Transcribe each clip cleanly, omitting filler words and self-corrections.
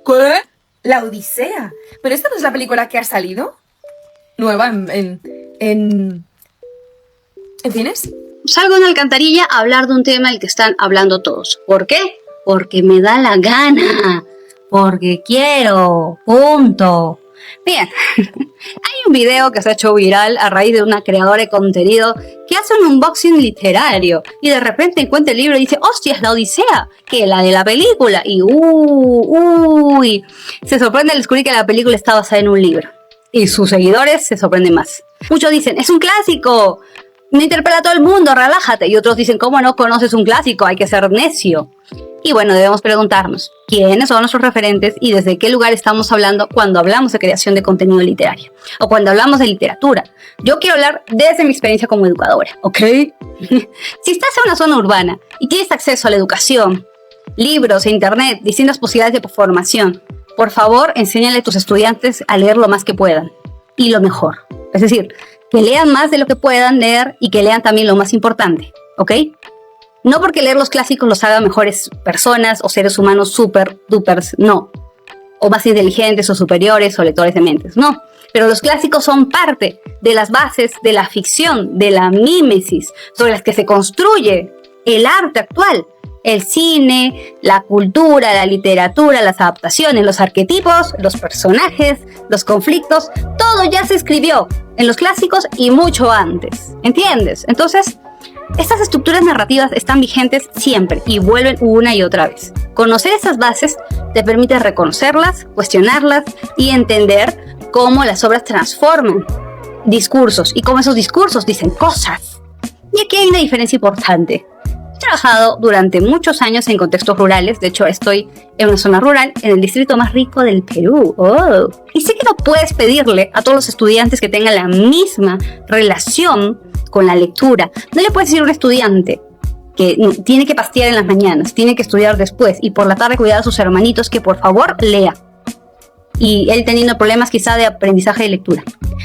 ¿Qué? La Odisea. ¿Pero esta no es la película que ha salido? ¿Nueva en cines? Salgo en la alcantarilla a hablar de un tema del que están hablando todos. ¿Por qué? Porque me da la gana. Porque quiero. Punto. Bien, hay un video que se ha hecho viral a raíz de una creadora de contenido que hace un unboxing literario y de repente encuentra el libro y dice, ¡hostia, es la Odisea! Que la de la película. Y se sorprende al descubrir que la película está basada en un libro. Y sus seguidores se sorprenden más. Muchos dicen, ¡es un clásico! No interpela a todo el mundo, relájate. Y otros dicen, ¿cómo no conoces un clásico? Hay que ser necio. Y bueno, debemos preguntarnos, ¿quiénes son nuestros referentes y desde qué lugar estamos hablando cuando hablamos de creación de contenido literario? O cuando hablamos de literatura. Yo quiero hablar desde mi experiencia como educadora, ¿ok? Si estás en una zona urbana y tienes acceso a la educación, libros e internet, distintas posibilidades de formación, por favor, enséñale a tus estudiantes a leer lo más que puedan y lo mejor. Es decir, que lean más de lo que puedan leer y que lean también lo más importante, ¿ok? No porque leer los clásicos los haga mejores personas o seres humanos super dupers, no. O más inteligentes o superiores o lectores de mentes, no. Pero los clásicos son parte de las bases de la ficción, de la mímesis, sobre las que se construye el arte actual. El cine, la cultura, la literatura, las adaptaciones, los arquetipos, los personajes, los conflictos, todo ya se escribió en los clásicos y mucho antes. ¿Entiendes? Entonces, estas estructuras narrativas están vigentes siempre y vuelven una y otra vez. Conocer esas bases te permite reconocerlas, cuestionarlas y entender cómo las obras transforman discursos y cómo esos discursos dicen cosas. Y aquí hay una diferencia importante. He trabajado durante muchos años en contextos rurales. De hecho, estoy en una zona rural, en el distrito más rico del Perú. Y sé que no puedes pedirle a todos los estudiantes que tengan la misma relación con la lectura. No le puedes decir a un estudiante que tiene que pastear en las mañanas, tiene que estudiar después y por la tarde cuidar a sus hermanitos que por favor lea. Y él teniendo problemas quizá de aprendizaje de lectura.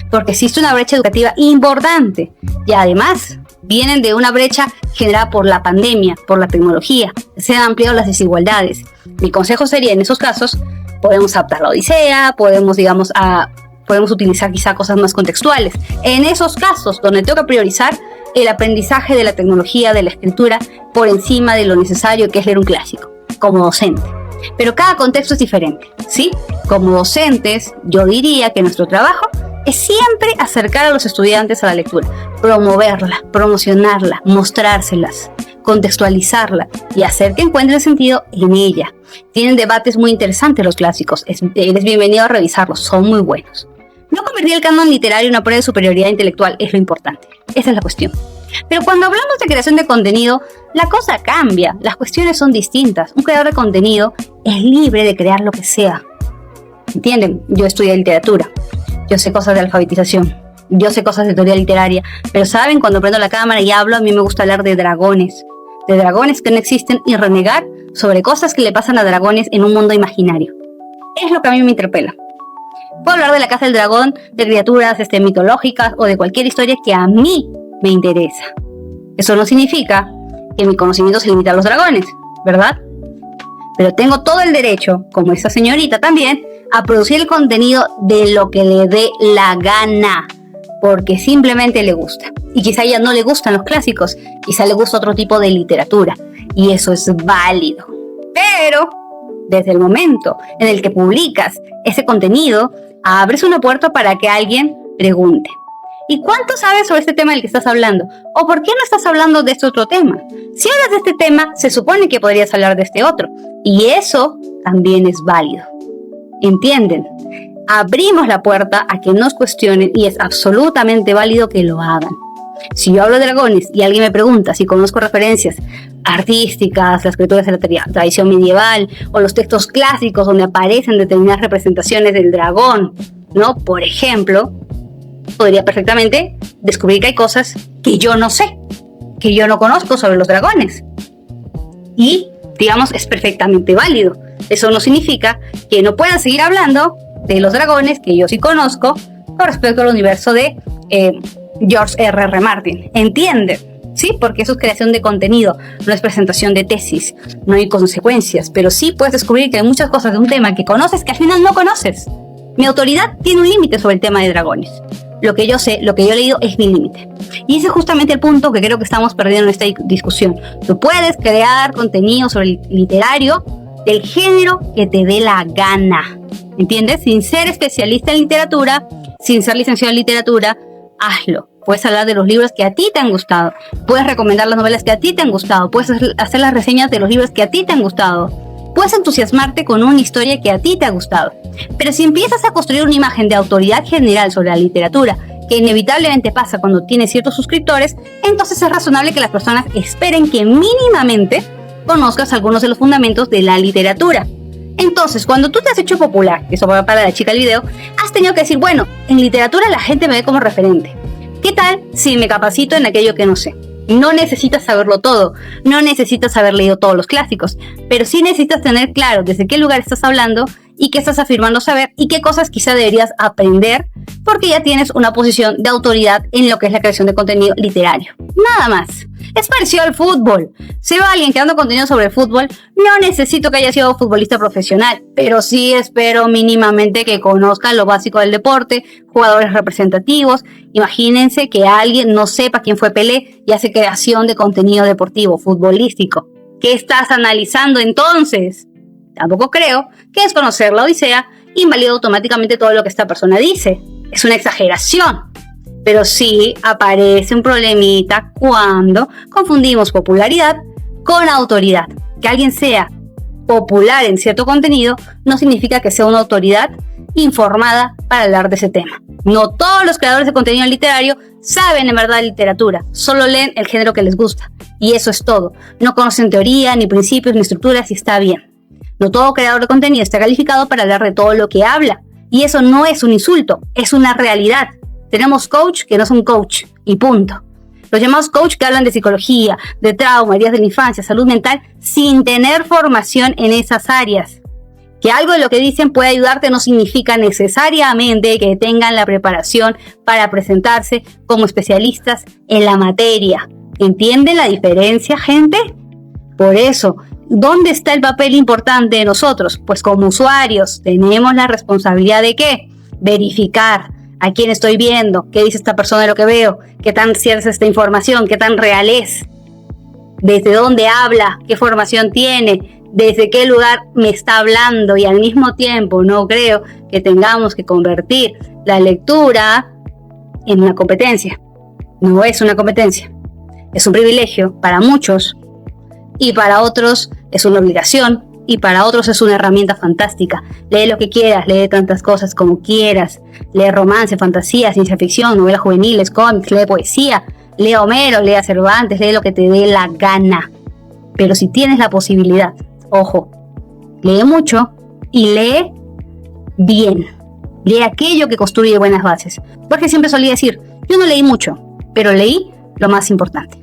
Porque existe una brecha educativa importante. Y además vienen de una brecha generada por la pandemia, por la tecnología. Se han ampliado las desigualdades. Mi consejo sería, en esos casos, podemos adaptar la Odisea, podemos utilizar quizá cosas más contextuales. En esos casos donde tengo que priorizar el aprendizaje de la tecnología, de la escritura, por encima de lo necesario que es leer un clásico, como docente. Pero cada contexto es diferente, ¿sí? Como docentes, yo diría que nuestro trabajo es siempre acercar a los estudiantes a la lectura, promoverla, promocionarla, mostrárselas, contextualizarla y hacer que encuentren sentido en ella. Tienen debates muy interesantes los clásicos, eres bienvenido a revisarlos, son muy buenos. No convertir el canon literario en una prueba de superioridad intelectual es lo importante, esa es la cuestión. Pero cuando hablamos de creación de contenido, la cosa cambia, las cuestiones son distintas. Un creador de contenido es libre de crear lo que sea. ¿Entienden? Yo estudié literatura, yo sé cosas de alfabetización, yo sé cosas de teoría literaria, pero ¿saben? Cuando prendo la cámara y hablo, a mí me gusta hablar de dragones que no existen y renegar sobre cosas que le pasan a dragones en un mundo imaginario. Es lo que a mí me interpela. Puedo hablar de la Casa del Dragón, de criaturas mitológicas o de cualquier historia que a mí me interesa. Eso no significa que mi conocimiento se limite a los dragones, ¿verdad? Pero tengo todo el derecho, como esta señorita también, a producir el contenido de lo que le dé la gana, porque simplemente le gusta. Y quizá a ella no le gustan los clásicos, quizá le gusta otro tipo de literatura, y eso es válido. Pero desde el momento en el que publicas ese contenido, abres una puerta para que alguien pregunte. ¿Y cuánto sabes sobre este tema del que estás hablando? ¿O por qué no estás hablando de este otro tema? Si hablas de este tema, se supone que podrías hablar de este otro. Y eso también es válido. ¿Entienden? Abrimos la puerta a que nos cuestionen y es absolutamente válido que lo hagan. Si yo hablo de dragones y alguien me pregunta si conozco referencias artísticas, las escrituras de la tradición medieval o los textos clásicos donde aparecen determinadas representaciones del dragón, ¿no? Por ejemplo, podría perfectamente descubrir que hay cosas que yo no sé, que yo no conozco sobre los dragones. Y, digamos, es perfectamente válido. Eso no significa que no pueda seguir hablando de los dragones que yo sí conozco con respecto al universo de George R.R. Martin. ¿Entienden? Sí, porque eso es creación de contenido, no es presentación de tesis, no hay consecuencias, pero sí puedes descubrir que hay muchas cosas de un tema que conoces que al final no conoces. Mi autoridad tiene un límite sobre el tema de dragones. Lo que yo sé, lo que yo he leído es mi límite. Y ese es justamente el punto que creo que estamos perdiendo en esta discusión. Tú puedes crear contenido sobre el literario del género que te dé la gana, ¿entiendes? Sin ser especialista en literatura, sin ser licenciado en literatura, hazlo. Puedes hablar de los libros que a ti te han gustado, puedes recomendar las novelas que a ti te han gustado, puedes hacer las reseñas de los libros que a ti te han gustado, puedes entusiasmarte con una historia que a ti te ha gustado. Pero si empiezas a construir una imagen de autoridad general sobre la literatura, que inevitablemente pasa cuando tienes ciertos suscriptores, entonces es razonable que las personas esperen que mínimamente conozcas algunos de los fundamentos de la literatura. Entonces, cuando tú te has hecho popular, eso va para la chica del video, has tenido que decir, bueno, en literatura la gente me ve como referente. ¿Qué tal si me capacito en aquello que no sé? No necesitas saberlo todo, no necesitas haber leído todos los clásicos, pero sí necesitas tener claro desde qué lugar estás hablando y qué estás afirmando saber y qué cosas quizá deberías aprender porque ya tienes una posición de autoridad en lo que es la creación de contenido literario. Nada más. Es parecido al fútbol. Si veo a alguien creando contenido sobre el fútbol, no necesito que haya sido futbolista profesional, pero sí espero mínimamente que conozca lo básico del deporte, jugadores representativos. Imagínense que alguien no sepa quién fue Pelé y hace creación de contenido deportivo, futbolístico. ¿Qué estás analizando entonces? Tampoco creo que desconocer la Odisea invalida automáticamente todo lo que esta persona dice. Es una exageración. Pero sí aparece un problemita cuando confundimos popularidad con autoridad. Que alguien sea popular en cierto contenido no significa que sea una autoridad informada para hablar de ese tema. No todos los creadores de contenido literario saben en verdad literatura, solo leen el género que les gusta. Y eso es todo. No conocen teoría, ni principios, ni estructuras y está bien. No todo creador de contenido está calificado para hablar de todo lo que habla. Y eso no es un insulto, es una realidad. Tenemos coach que no son coach, y punto. Los llamados coach que hablan de psicología, de trauma, heridas de la infancia, salud mental, sin tener formación en esas áreas. Que algo de lo que dicen puede ayudarte no significa necesariamente que tengan la preparación para presentarse como especialistas en la materia. ¿Entienden la diferencia, gente? Por eso, ¿dónde está el papel importante de nosotros? Pues como usuarios tenemos la responsabilidad de ¿qué? Verificar a quién estoy viendo, qué dice esta persona de lo que veo, qué tan cierta es esta información, qué tan real es, desde dónde habla, qué formación tiene, desde qué lugar me está hablando, y al mismo tiempo no creo que tengamos que convertir la lectura en una competencia. No es una competencia, es un privilegio para muchos y para otros es una obligación y para otros es una herramienta fantástica. Lee lo que quieras, lee tantas cosas como quieras, lee romance, fantasía, ciencia ficción, novelas juveniles, cómics, lee poesía, lee a Homero, lee a Cervantes, lee lo que te dé la gana. Pero si tienes la posibilidad, ojo, lee mucho y lee bien. Lee aquello que construye buenas bases. Porque siempre solía decir, yo no leí mucho, pero leí lo más importante.